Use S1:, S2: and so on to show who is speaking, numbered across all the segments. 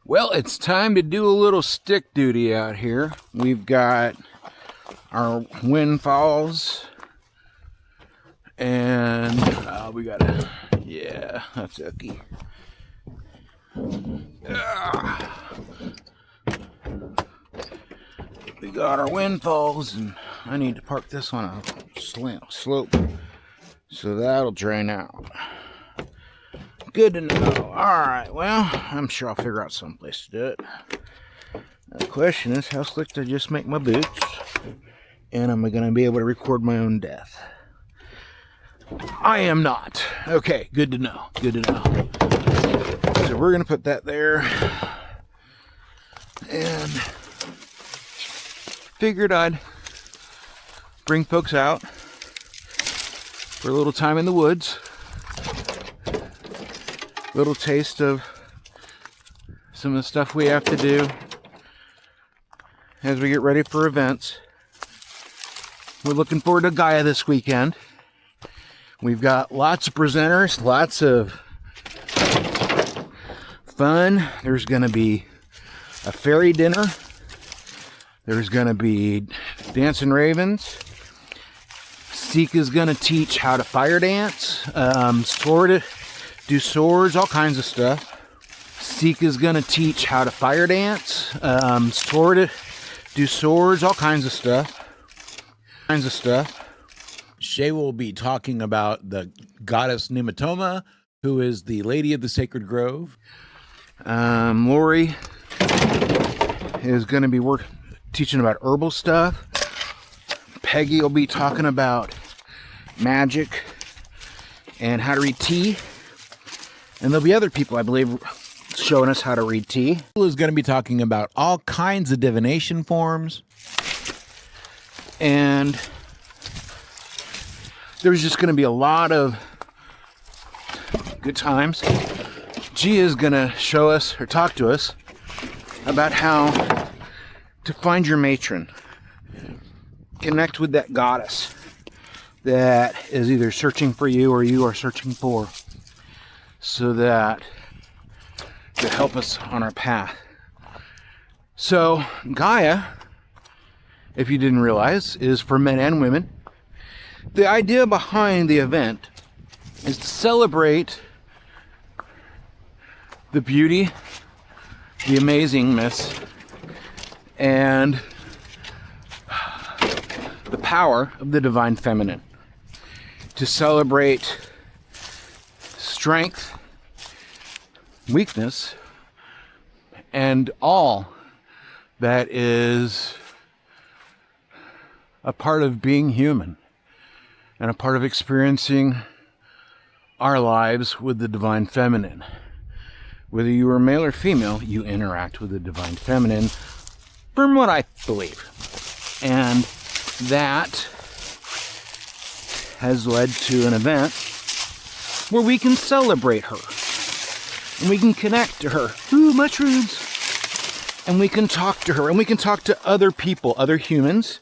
S1: Well, it's time to do a little stick duty out here. We've got our windfalls, and we got a, yeah, that's icky. We got our windfalls, and I need to park this on a slope, so that'll drain out. Good to know. Alright, well, I'm sure I'll figure out some place to do it. Now, the question is, how slick do I just make my boots? And am I going to be able to record my own death? I am not. Okay, good to know. Good to know. So we're going to put that there. And figured I'd bring folks out for a little time in the woods. Little taste of some of the stuff we have to do as we get ready for events. We're looking forward to Gaia this weekend. We've got lots of presenters, lots of fun. There's going to be a fairy dinner. There's going to be dancing ravens. Sika's going to teach how to fire dance, do swords, all kinds of stuff. Sika's gonna teach how to fire dance, do swords, all kinds of stuff. Shay will be talking about the goddess Nemetona, who is the lady of the sacred grove. Lori is gonna be teaching about herbal stuff. Peggy will be talking about magic and how to read tea. And there'll be other people, I believe, showing us how to read tea. Tahullah is going to be talking about all kinds of divination forms. And there's just going to be a lot of good times. Gia is going to show us, or talk to us, about how to find your matron. Connect with that goddess that is either searching for you or you are searching for, so that to help us on our path. So Gaia, if you didn't realize, is for men and women. The idea behind the event is to celebrate the beauty, the amazingness, and the power of the divine feminine. To celebrate strength, weakness, and all that is a part of being human and a part of experiencing our lives with the divine feminine. Whether you are male or female, you interact with the divine feminine, from what I believe. And that has led to an event where we can celebrate her, and we can connect to her. Ooh, mushrooms! And we can talk to her, and we can talk to other people, other humans,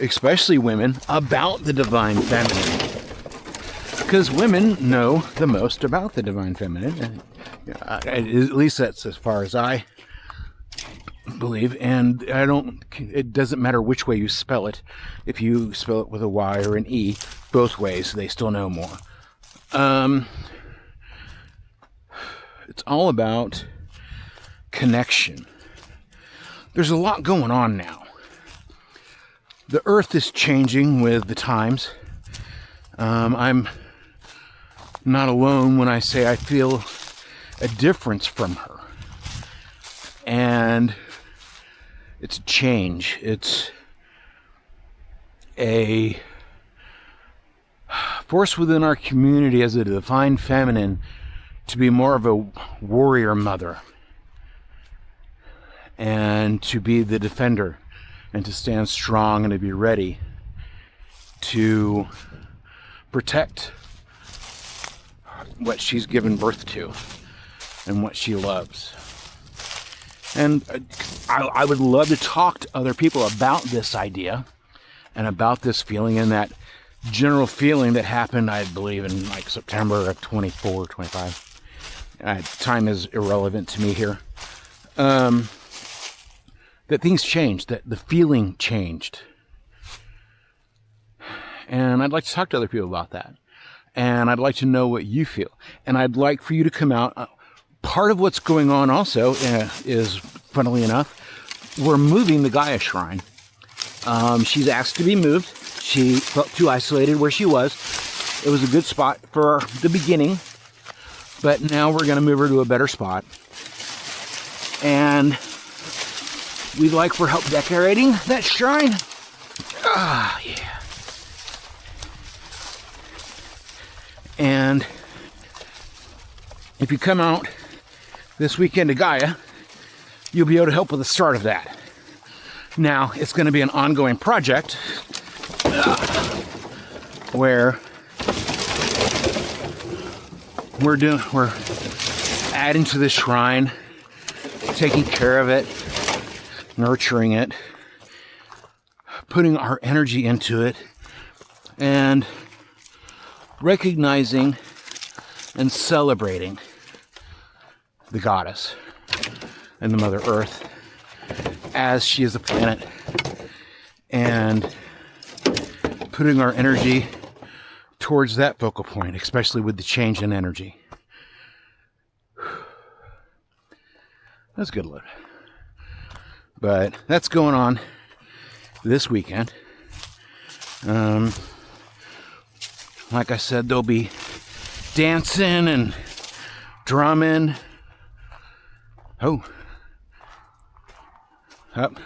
S1: especially women, about the divine feminine. Because women know the most about the divine feminine. At least that's as far as I believe. And it doesn't matter which way you spell it. If you spell it with a Y or an E, both ways, they still know more. It's all about connection. There's a lot going on now. The earth is changing with the times. I'm not alone when I say I feel a difference from her. And it's a change. It's a force within our community as a divine feminine to be more of a warrior mother and to be the defender and to stand strong and to be ready to protect what she's given birth to and what she loves. And I would love to talk to other people about this idea and about this feeling and that general feeling that happened, I believe, in like September of 24, 25. Time is irrelevant to me here. that things changed, that the feeling changed. And I'd like to talk to other people about that. And I'd like to know what you feel. And I'd like for you to come out. Part of what's going on also is, funnily enough, we're moving the Gaia shrine. She's asked to be moved. She felt too isolated where she was. It was a good spot for the beginning, but now we're going to move her to a better spot. And we'd like for help decorating that shrine. Ah, yeah. And if you come out this weekend to Gaia, you'll be able to help with the start of that. Now, it's going to be an ongoing project where we're adding to the shrine, taking care of it, nurturing it, putting our energy into it, and recognizing and celebrating the goddess and the Mother Earth as she is a planet, and putting our energy towards that focal point, especially with the change in energy. That's a good look. But that's going on this weekend. Like I said, there'll be dancing and drumming. Oh. Up.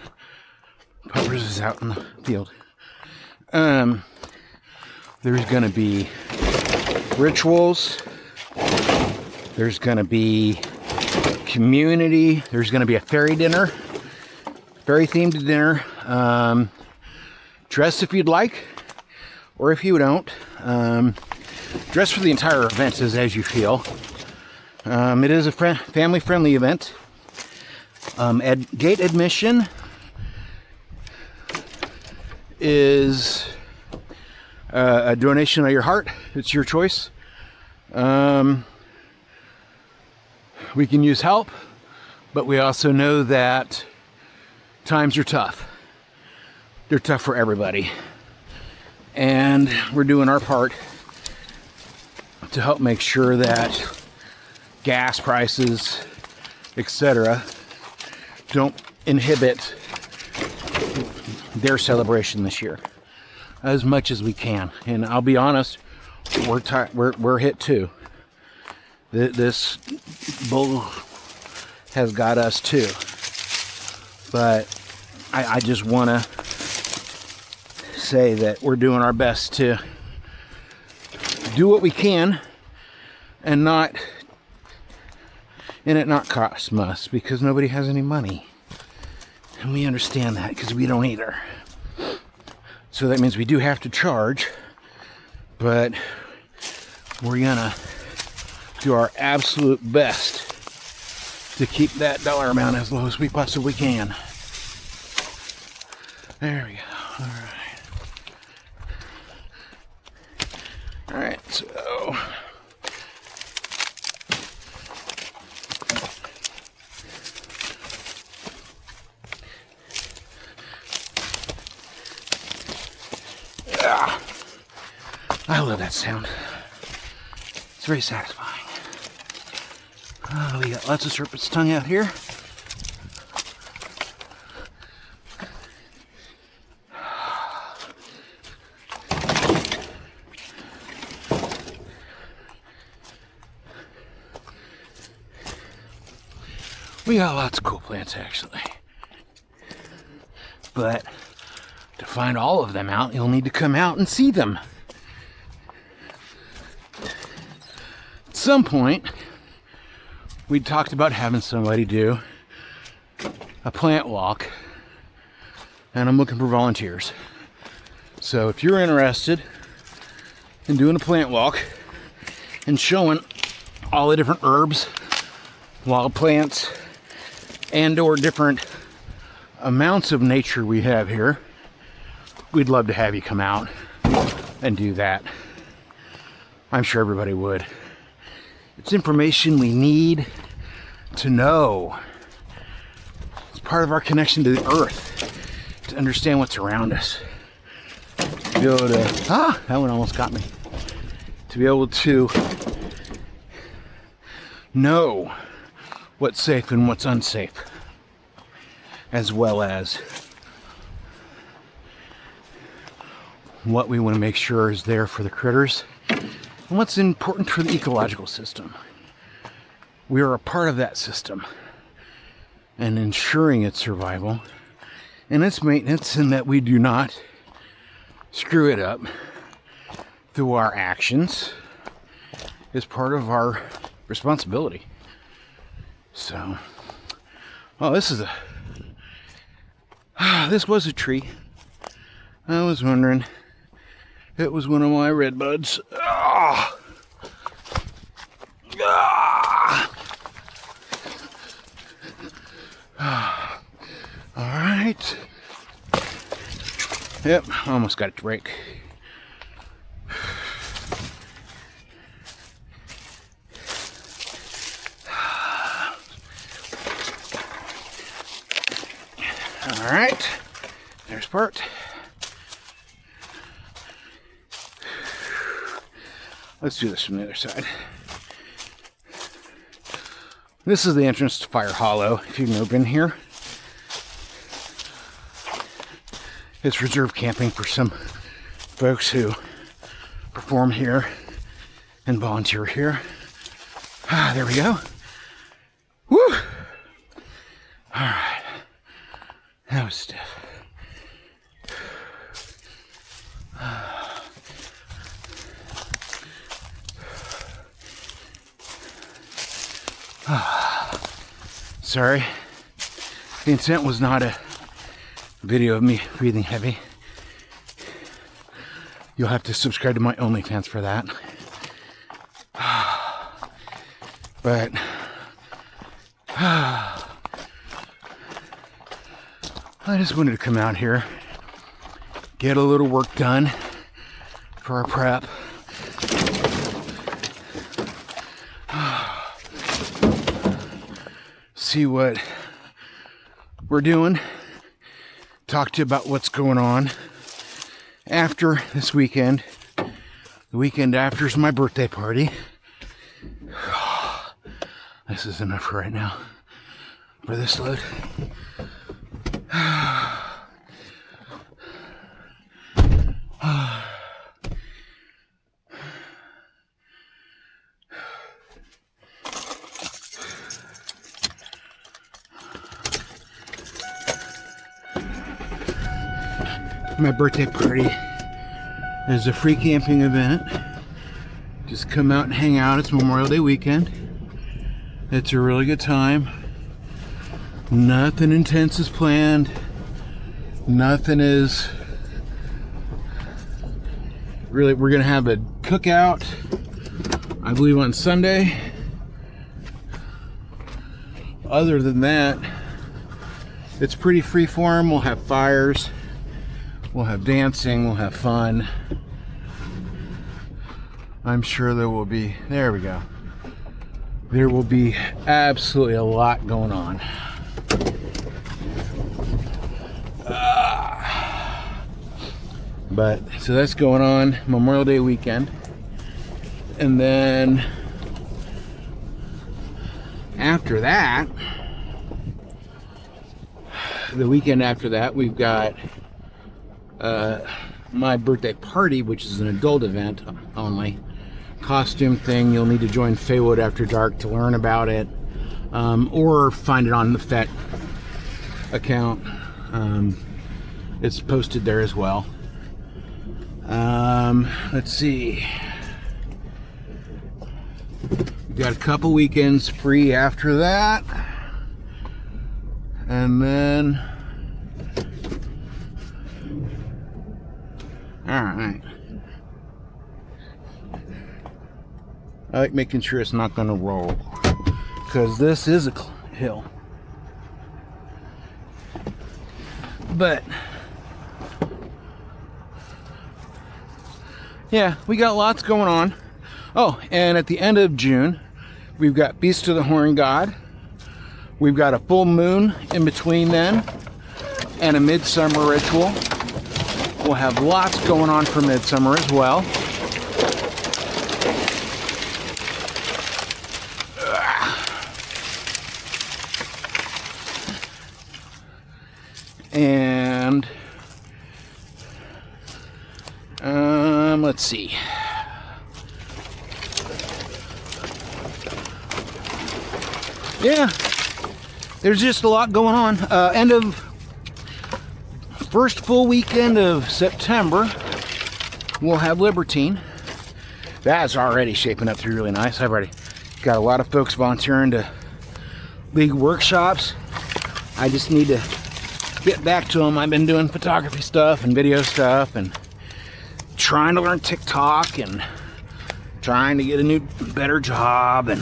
S1: Puppers is out in the field. There's going to be rituals. There's going to be community. There's going to be a fairy dinner. Fairy themed dinner. Dress if you'd like, or if you don't. Dress for the entire event as you feel. It is a family friendly event. Gate admission is a donation of your heart. It's your choice. We can use help, but we also know that times are tough. They're tough for everybody. And we're doing our part to help make sure that gas prices, etc., don't inhibit their celebration this year as much as we can. And I'll be honest, we're hit too. This bull has got us too. But I just want to say that we're doing our best to do what we can and it not cost us, because nobody has any money. And we understand that because we don't either. So that means we do have to charge, but we're gonna do our absolute best to keep that dollar amount as low as we possibly can. There we go. All right. All right, so I love that sound. It's very satisfying. We got lots of serpent's tongue out here. We got lots of cool plants, actually. But to find all of them out, you'll need to come out and see them. At some point, we talked about having somebody do a plant walk, and I'm looking for volunteers. So if you're interested in doing a plant walk and showing all the different herbs, wild plants, and or different amounts of nature we have here, we'd love to have you come out and do that. I'm sure everybody would. It's information we need to know. part of our connection to the earth, to understand what's around us. To be able to, that one almost got me. To be able to know what's safe and what's unsafe, as well as what we want to make sure is there for the critters and what's important for the ecological system. We are a part of that system and ensuring its survival and its maintenance, and that we do not screw it up through our actions is part of our responsibility. So, this is this was a tree. I was wondering, it was one of my red buds. All right. Yep, almost got it to break. All right, there's part. Let's do this from the other side. This is the entrance to Fire Hollow, if you've never been here. It's reserved camping for some folks who perform here and volunteer here. There we go. Woo! All right. That was stiff. Sorry. The intent was not a video of me breathing heavy. You'll have to subscribe to my OnlyFans for that. But I just wanted to come out here, get a little work done for our prep. See what we're doing. Talk to you about what's going on after this weekend. The weekend after is my birthday party. This is enough for right now for this load. My birthday party is a free camping event. Just come out and hang out. It's Memorial Day weekend. It's a really good time. Nothing intense is planned. Nothing is really. We're gonna have a cookout, I believe, on Sunday. Other than that, it's pretty free form. We'll have fires. We'll have dancing, we'll have fun. I'm sure there will be, there we go. There will be absolutely a lot going on. But, so that's going on Memorial Day weekend. And then, after that, the weekend after that, we've got my birthday party, which is an adult event only. Costume thing. You'll need to join Faewood After Dark to learn about it, or find it on the FET account. It's posted there as well. Let's see. We've got a couple weekends free after that, and then alright. I like making sure it's not going to roll, because this is a hill. But yeah, we got lots going on. Oh, and at the end of June, we've got Beast of the Horn God, We've got a full moon in between then and a midsummer ritual. We'll have lots going on for midsummer as well. And let's see. Yeah, there's just a lot going on. First full weekend of September, we'll have Libertine. That's already shaping up to be really nice. I've already got a lot of folks volunteering to lead workshops. I just need to get back to them. I've been doing photography stuff and video stuff and trying to learn TikTok and trying to get a new, better job, and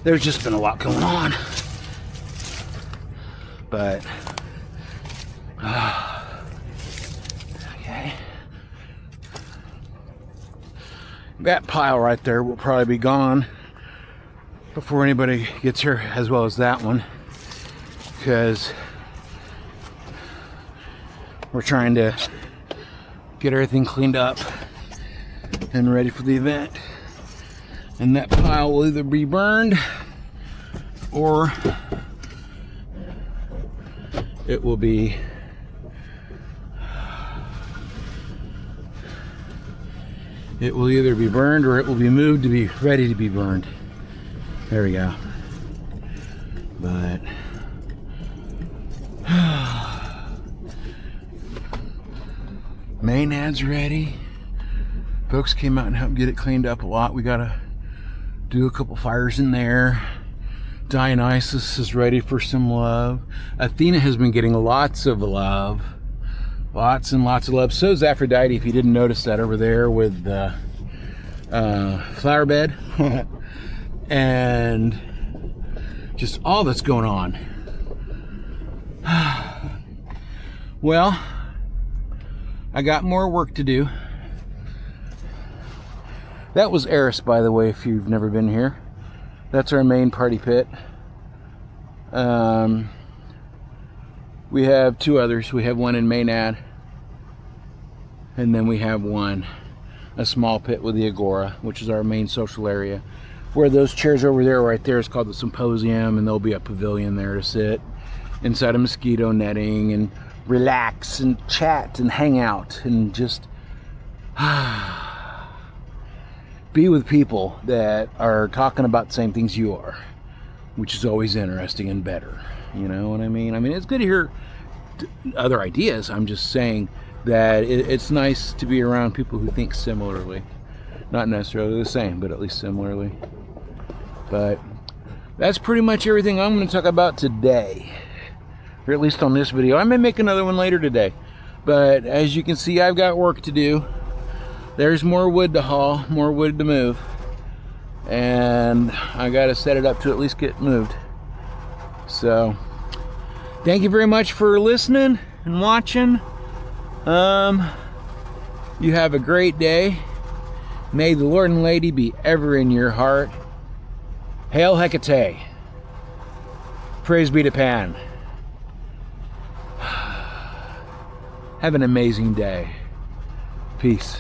S1: there's just been a lot going on. But okay, that pile right there will probably be gone before anybody gets here, as well as that one, because we're trying to get everything cleaned up and ready for the event. And that pile will either be burned or it will be either be burned or it will be moved to be ready to be burned. There we go. But Maynad's ready. Folks came out and helped get it cleaned up a lot. We gotta do a couple fires in there. Dionysus is ready for some love. Athena has been getting lots of love. Lots and lots of love. So is Aphrodite, if you didn't notice that over there with the flower bed. And just all that's going on. Well, I got more work to do. That was Eris, by the way, if you've never been here. That's our main party pit. We have two others. We have one in Maynad, and then we have a small pit with the Agora, which is our main social area. Where those chairs over there, right there, is called the Symposium, and there'll be a pavilion there to sit inside a mosquito netting and relax and chat and hang out and just be with people that are talking about the same things you are, which is always interesting and better. You know what I mean? I mean, it's good to hear other ideas. I'm just saying that it's nice to be around people who think similarly. Not necessarily the same, but at least similarly. But that's pretty much everything I'm going to talk about today. Or at least on this video. I may make another one later today. But as you can see, I've got work to do. There's more wood to haul, more wood to move. And I got to set it up to at least get moved. So, thank you very much for listening and watching. You have a great day. May the Lord and Lady be ever in your heart. Hail Hecate. Praise be to Pan. Have an amazing day. Peace.